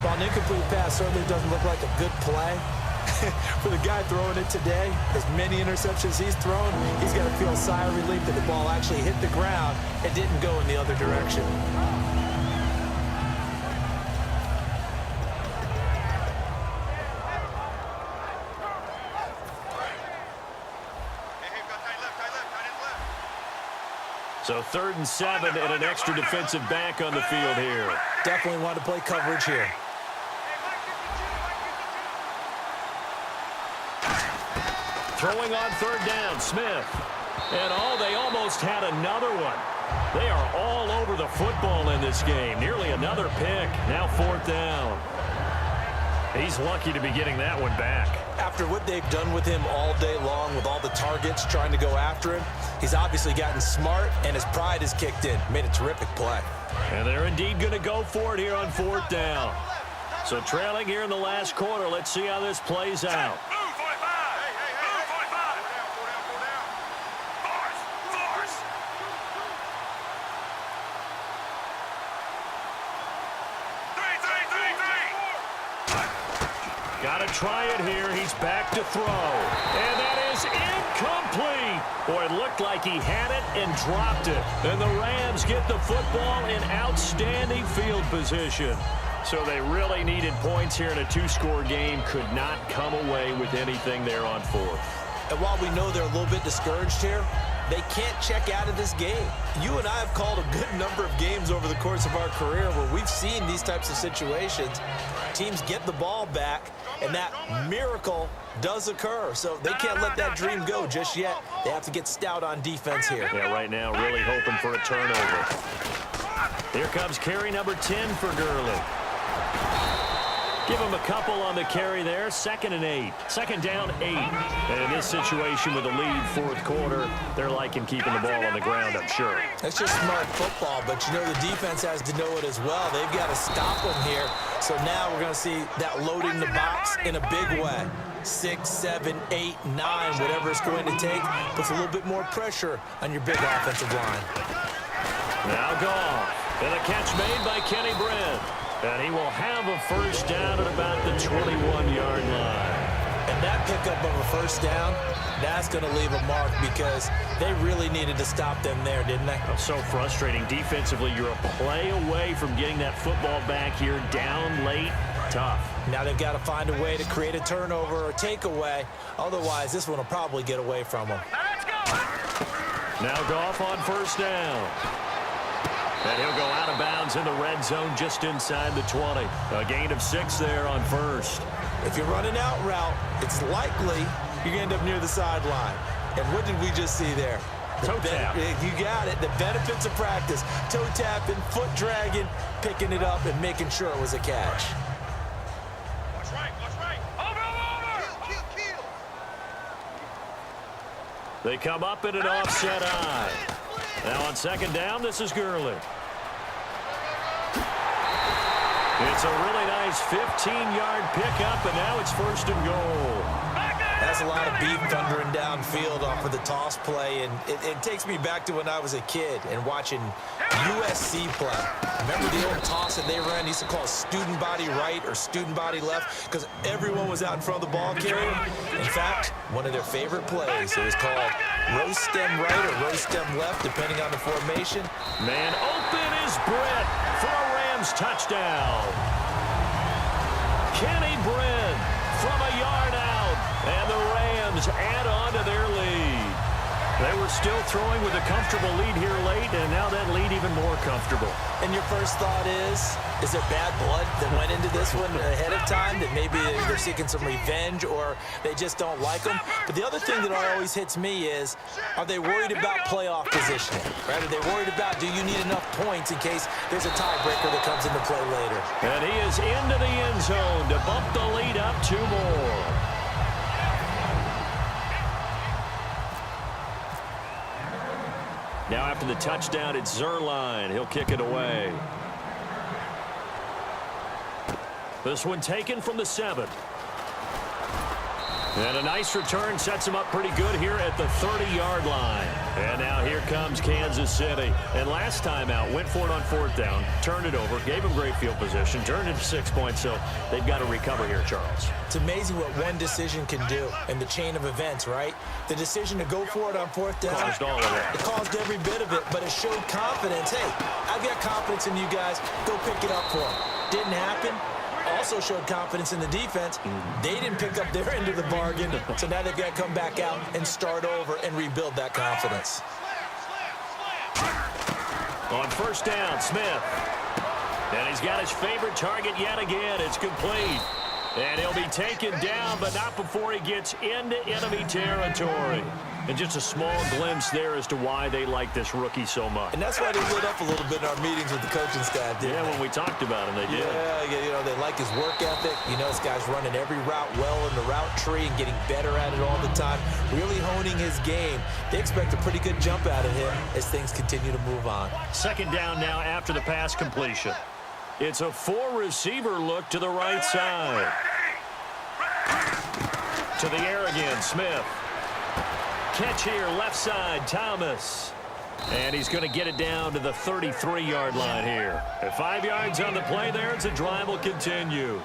While an incomplete pass certainly doesn't look like a good play, for the guy throwing it today, as many interceptions he's thrown, he's got to feel a sigh of relief that the ball actually hit the ground and didn't go in the other direction. So 3rd and 7 and an extra defensive back on the field here. Definitely want to play coverage here. Throwing on 3rd down, Smith. And they almost had another one. They are all over the football in this game. Nearly another pick. Now 4th down. He's lucky to be getting that one back. After what they've done with him all day long, with all the targets trying to go after him, he's obviously gotten smart, and his pride has kicked in. Made a terrific play. And they're indeed going to go for it here on 4th down. So trailing here in the last quarter, let's see how this plays out. Got to try it here. He's back to throw. And that is incomplete. Boy, it looked like he had it and dropped it. And the Rams get the football in outstanding field position. So they really needed points here in a 2-score game. Could not come away with anything there on 4th. And while we know they're a little bit discouraged here, they can't check out of this game. You and I have called a good number of games over the course of our career where we've seen these types of situations. Teams get the ball back, and that miracle does occur. So they can't let that dream go just yet. They have to get stout on defense here. Yeah, right now really hoping for a turnover. Here comes carry number 10 for Gurley. Give him a couple on the carry there. 2nd and 8. 2nd down, 8. And in this situation with the lead 4th quarter, they're liking keeping the ball on the ground, I'm sure. That's just smart football, but you know the defense has to know it as well. They've got to stop them here. So now we're going to see that loading the box in a big way. 6, 7, 8, 9, whatever it's going to take, puts a little bit more pressure on your big offensive line. Now Goff. And a catch made by Kenny Brent. And he will have a 1st down at about the 21-yard line. And that pickup of a 1st down, that's going to leave a mark because they really needed to stop them there, didn't they? So frustrating. Defensively, you're a play away from getting that football back here down late. Tough. Now they've got to find a way to create a turnover or takeaway. Otherwise, this one will probably get away from them. Let's go. Now Goff on 1st down. And he'll go out of bounds in the red zone just inside the 20. A gain of 6 there on 1st. If you're running out route, it's likely you're going to end up near the sideline. And what did we just see there? Toe tap. You got it. The benefits of practice. Toe tapping, foot dragging, picking it up, and making sure it was a catch. Watch right. Over. Kill. They come up in an offset eye. Now on 2nd down, this is Gurley. It's a really nice 15-yard pickup, and now it's 1st and goal. That's a lot of beef thundering downfield off of the toss play, and it takes me back to when I was a kid and watching USC play. Remember the old toss that they ran? They used to call it student body right or student body left because everyone was out in front of the ball carrier. In fact, one of their favorite plays, it was called roast stem right or roast stem left, depending on the formation. Man open is Brett for a Rams touchdown. Kenny Brett from a yard out, and the Rams add on to their lead. They were still throwing with a comfortable lead here late, and now that lead even more comfortable. And your first thought is there bad blood that went into this one ahead of time, that maybe they're seeking some revenge or they just don't like them? But the other thing that always hits me is, are they worried about playoff positioning? Right? Are they worried about, do you need enough points in case there's a tiebreaker that comes into play later? And he is into the end zone to bump the lead up 2 more. Now after the touchdown, it's Zerline. He'll kick it away. This one taken from the 7. And a nice return sets him up pretty good here at the 30-yard line. And now here comes Kansas City. And last time out, went for it on 4th down, turned it over, gave them great field position, turned it to 6 points, so they've got to recover here, Charles. It's amazing what one decision can do in the chain of events, right? The decision to go for it on 4th down. Caused all of it. It caused every bit of it, but it showed confidence. Hey, I've got confidence in you guys. Go pick it up for them. Didn't happen. Also showed confidence in the defense. They didn't pick up their end of the bargain, so now they've got to come back out and start over and rebuild that confidence. On 1st down, Smith. And he's got his favorite target yet again. It's complete. And he'll be taken down, but not before he gets into enemy territory. And just a small glimpse there as to why they like this rookie so much. And that's why they lit up a little bit in our meetings with the coaching staff, didn't they? When we talked about him, they did. Yeah, you know, they like his work ethic. You know, this guy's running every route well in the route tree and getting better at it all the time, really honing his game. They expect a pretty good jump out of him as things continue to move on. 2nd down now after the pass completion. It's a 4-receiver look to the right side. To the air again, Smith. Catch here, left side, Thomas. And he's going to get it down to the 33-yard line here. At 5 yards on the play there, it's a drive will continue.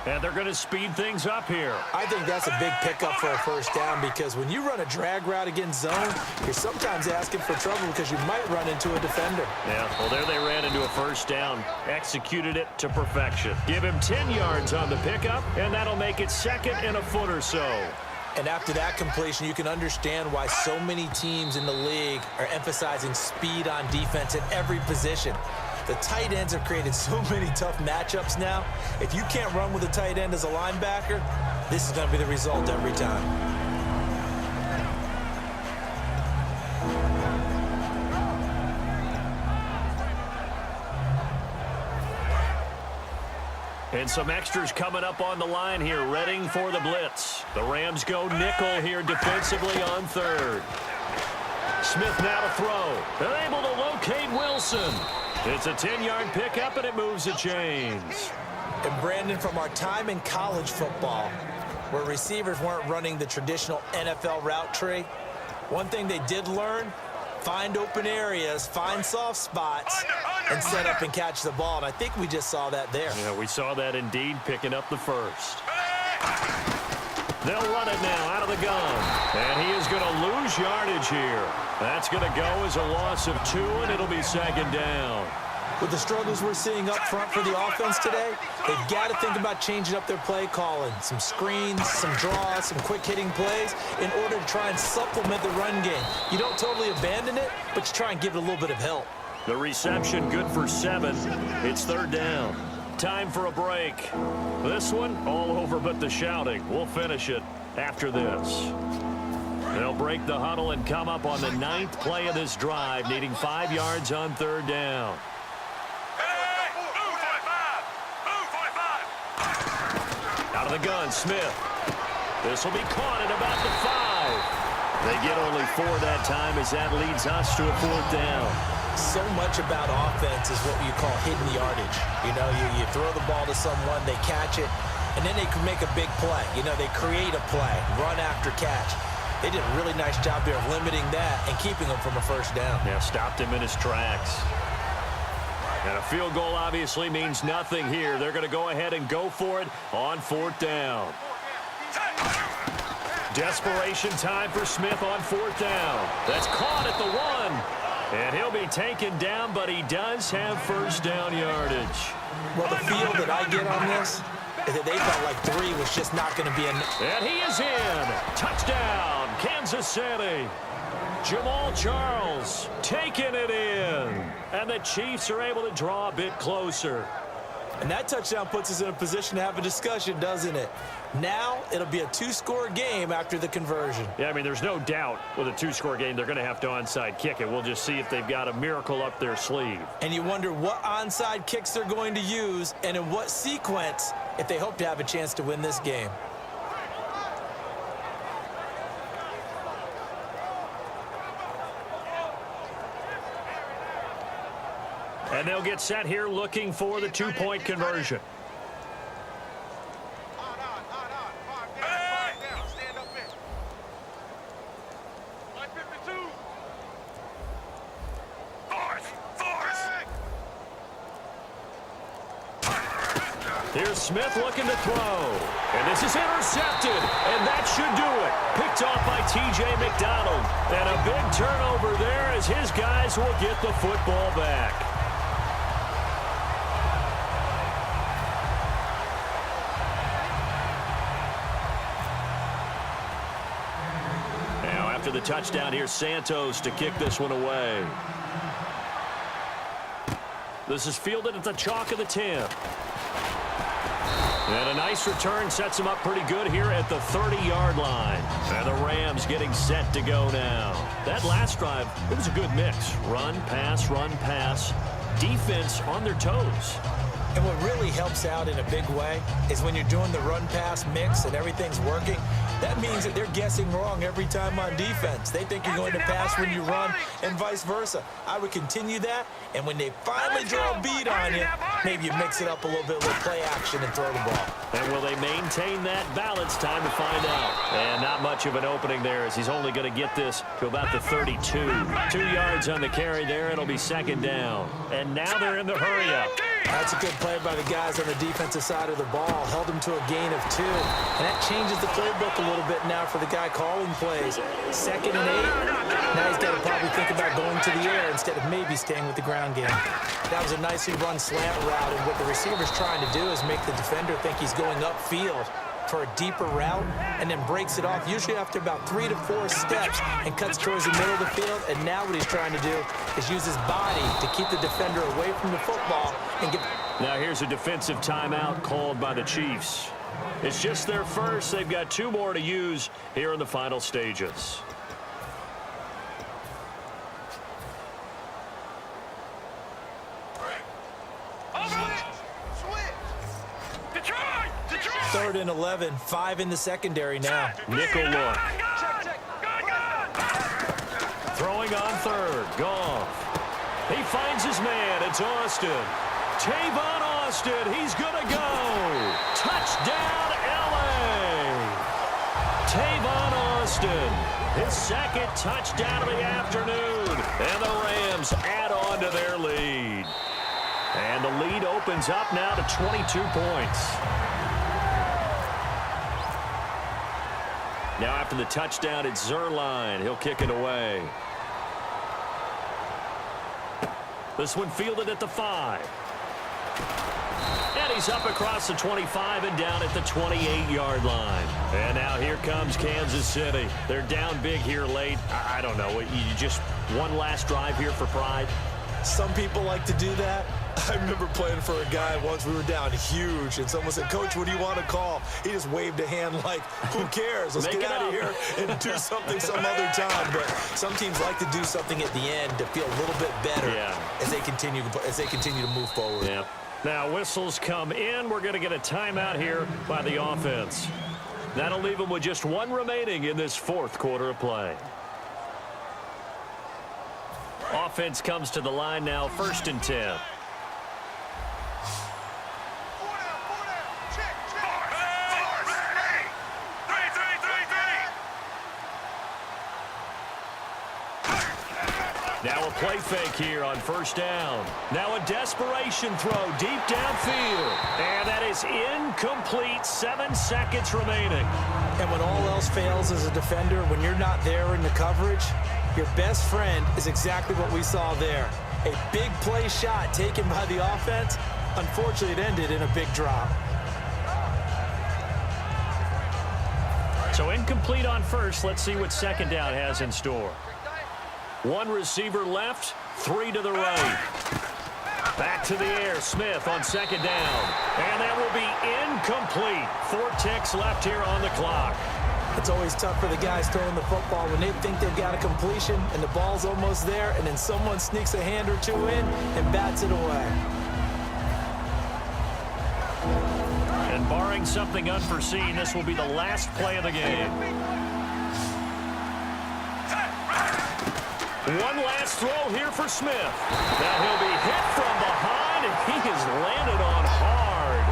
And they're going to speed things up here. I think that's a big pickup for a 1st down because when you run a drag route against zone, you're sometimes asking for trouble because you might run into a defender. Yeah, well, there they ran into a 1st down. Executed it to perfection. Give him 10 yards on the pickup, and that'll make it 2nd and a foot or so. And after that completion, you can understand why so many teams in the league are emphasizing speed on defense at every position. The tight ends have created so many tough matchups now. If you can't run with a tight end as a linebacker, this is going to be the result every time. And some extras coming up on the line here, readying for the blitz. The Rams go nickel here defensively on 3rd. Smith now to throw. They're able to locate Wilson. It's a 10-yard pickup, and it moves the chains. And Brandon, from our time in college football, where receivers weren't running the traditional NFL route tree, one thing they did learn, find open areas, find soft spots, and set up and catch the ball. And I think we just saw that there. Yeah, we saw that indeed, picking up the 1st. They'll run it now out of the gun. And he is going to lose yardage here. That's going to go as a loss of 2, and it'll be 2nd down. With the struggles we're seeing up front for the offense today, they've got to think about changing up their play calling. Some screens, some draws, some quick-hitting plays in order to try and supplement the run game. You don't totally abandon it, but you try and give it a little bit of help. The reception good for 7. It's 3rd down. Time for a break. This one all over but the shouting. We'll finish it after this. They'll break the huddle and come up on the 9th play of this drive, needing 5 yards on 3rd down. Out of the gun, Smith. This will be caught at about the 5. They get only 4 that time as that leads us to a 4th down. So much about offense is what you call hidden yardage. You know, you throw the ball to someone, they catch it, and then they can make a big play. You know, they create a play, run after catch. They did a really nice job there of limiting that and keeping him from a 1st down. Yeah, stopped him in his tracks. And a field goal obviously means nothing here. They're going to go ahead and go for it on 4th down. Desperation time for Smith on 4th down. That's caught at the 1. And he'll be taken down, but he does have 1st down yardage. Well, the feel that I get on this is that they felt like 3 was just not going to be enough. And he is in. Touchdown, Kansas City. Jamal Charles taking it in. And the Chiefs are able to draw a bit closer. And that touchdown puts us in a position to have a discussion, doesn't it? Now it'll be a 2-score game after the conversion. Yeah, I mean, there's no doubt with a 2-score game they're going to have to onside kick it. We'll just see if they've got a miracle up their sleeve. And you wonder what onside kicks they're going to use and in what sequence if they hope to have a chance to win this game. And they'll get set here looking for the 2-point conversion. Here's Smith looking to throw. And this is intercepted. And that should do it. Picked off by T.J. McDonald. And a big turnover there as his guys will get the football back. Now after the touchdown, here's Santos to kick this one away. This is fielded at the chalk of the 10. And a nice return sets him up pretty good here at the 30-yard line. And the Rams getting set to go now. That last drive, it was a good mix. Run, pass, defense on their toes. And what really helps out in a big way is when you're doing the run-pass mix and everything's working, that means that they're guessing wrong every time on defense. They think you're going to pass when you run and vice versa. I would continue that, and when they finally draw a beat on you, maybe you mix it up a little bit with play action and throw the ball. And will they maintain that balance? Time to find out. And not much of an opening there as he's only going to get this to about the 32. 2 yards on the carry there. It'll be second down. And now they're in the hurry-up. That's a good play by the guys on the defensive side of the ball. Held them to a gain of 2. And that changes the playbook a little bit now for the guy calling plays. 2nd and 8. Now he's got to probably think about going to the air instead of maybe staying with the ground game. That was a nicely run slant route, and what the receiver's trying to do is make the defender think he's going upfield for a deeper route and then breaks it off usually after about 3 to 4 steps and cuts towards the middle of the field. And now what he's trying to do is use his body to keep the defender away from the football and get... Now here's a defensive timeout called by the Chiefs. It's just their first. They've got 2 more to use here in the final stages. Third and 11, 5 in the secondary now. Nickel look. Throwing on third. Goff. He finds his man. It's Austin. Tavon Austin. He's going to go. Touchdown, L.A. Tavon Austin. His 2nd touchdown of the afternoon. And the Rams add on to their lead. And the lead opens up now to 22 points. Now after the touchdown, it's Zerline. He'll kick it away. This one fielded at the 5. And he's up across the 25 and down at the 28-yard line. And now here comes Kansas City. They're down big here late. I don't know. You just one last drive here for pride? Some people like to do that. I remember playing for a guy once. We were down huge, and someone said, "Coach, what do you want to call?" He just waved a hand like, who cares? Let's get out of here and do something some other time. But some teams like to do something at the end to feel a little bit better as they continue to move forward. Yeah. Now whistles come in. We're going to get a timeout here by the offense. That'll leave them with just 1 remaining in this 4th quarter of play. Offense comes to the line now, 1st and 10. Now a play fake here on 1st down. Now a desperation throw deep downfield. And that is incomplete. 7 seconds remaining. And when all else fails as a defender, when you're not there in the coverage, your best friend is exactly what we saw there. A big play shot taken by the offense. Unfortunately, it ended in a big drop. So incomplete on 1st. Let's see what 2nd down has in store. 1 receiver left, 3 to the right. Back to the air, Smith on 2nd down. And that will be incomplete. 4 ticks left here on the clock. It's always tough for the guys throwing the football when they think they've got a completion and the ball's almost there, and then someone sneaks a hand or 2 in and bats it away. And barring something unforeseen, this will be the last play of the game. 1 last throw here for Smith. Now he'll be hit from behind, and he is landed on hard.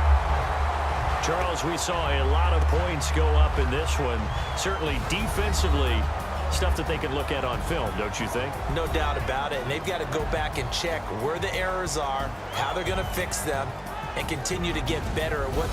Charles, we saw a lot of points go up in this one. Certainly defensively, stuff that they can look at on film, don't you think? No doubt about it. And they've got to go back and check where the errors are, how they're going to fix them, and continue to get better at what